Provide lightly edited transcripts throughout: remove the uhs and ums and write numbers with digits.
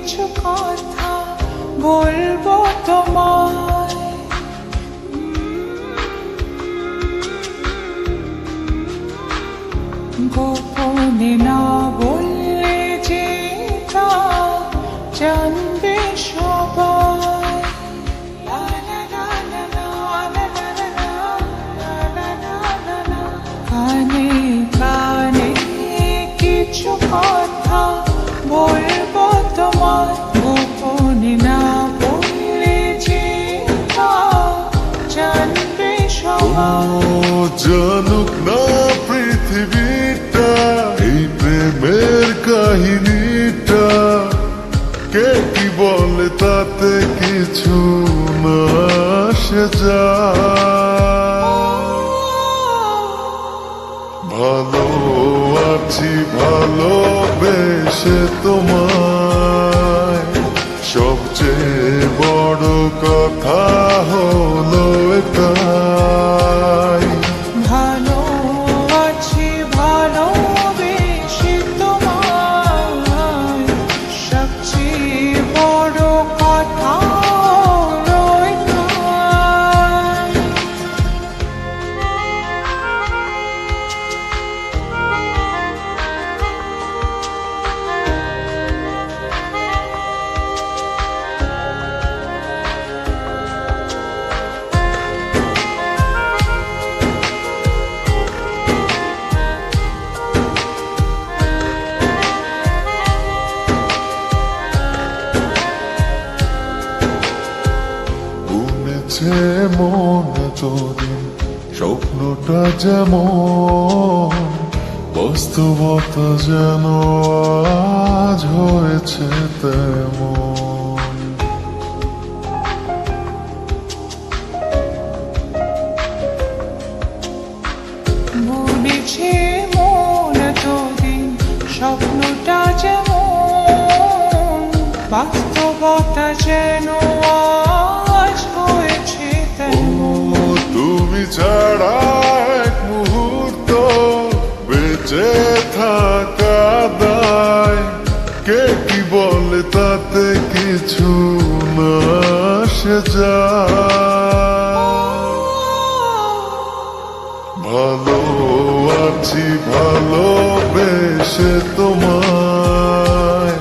কিছু কথা বলবো তোমায়। গোপনে না বললে যে তা জানবে সবাই। কানে কানে কিছু কথা বলবো তোমায়, গোপনে না বললে যে তা জানবে সবাই। জানুক না পৃথিবীটা এই প্রেমের কাহিনীটা, কে কি বলে তাতে কিছু না আসে যায়। ভালো আছি ভালোবেসে তোমায়, সবচেয়ে বড় কথা হলো এটাই। ভালো আছি ভালোবেসে তোমায়, সবচেয়ে বড় কথা হলো এটাই। বুনেছে মনে তোদিন স্বপ্নটা যেমন, বাস্তবতা যেন আজ হয়েছে তেমন। বুনেছে মন তোদিন স্বপ্নটা যেমন, বাস্তবতা যেন আজ হয়েছে তেমন। ও তুমি ছাড়া এক মুহূর্ত বেঁচে থাকা দায়, কে কি বলে তাতে কিছু না আসে যায়। ভালো আছি ভালোবেসে তোমায়,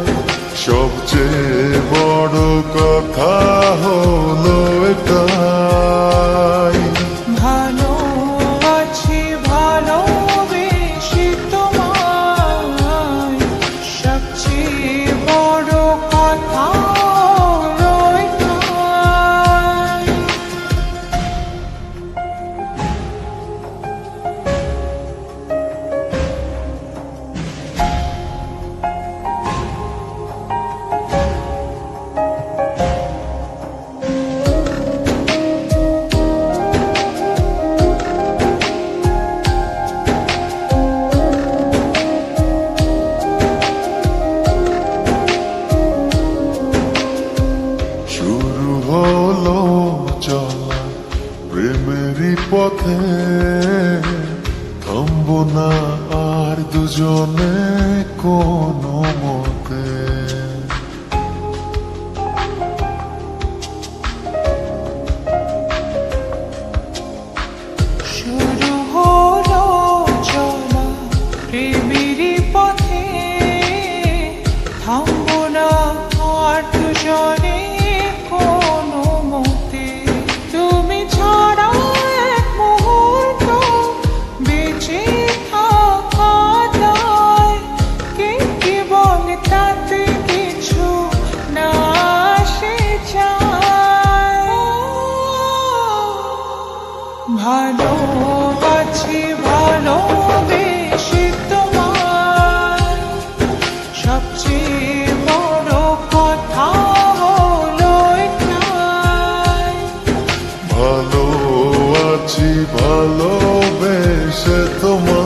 সবচেয়ে বড় কথা হলো এটাই। ভালো আছি ভালোবেসে তোমায়, সবচেয়ে বড় কথা হলো এটাই। শুরু হলো চলা প্রেমেরই পথে, থামবো না আর দুজনে কোনো মতে। শুরু হলো চলা প্রেমেরই পথে, থামবো না আর দুজনে কোনো মতে। তুমি ছাড়া এক মুহূর্ত বেঁচে থাকা দায়, কে কি বলে তাতে কিছু না আসে যায়। ভালো আছি ভালোবেসে তোমায়, সবচেয়ে বড় কথা হলো এটাই। ভালো আছি ভালোবেসে তোমায়,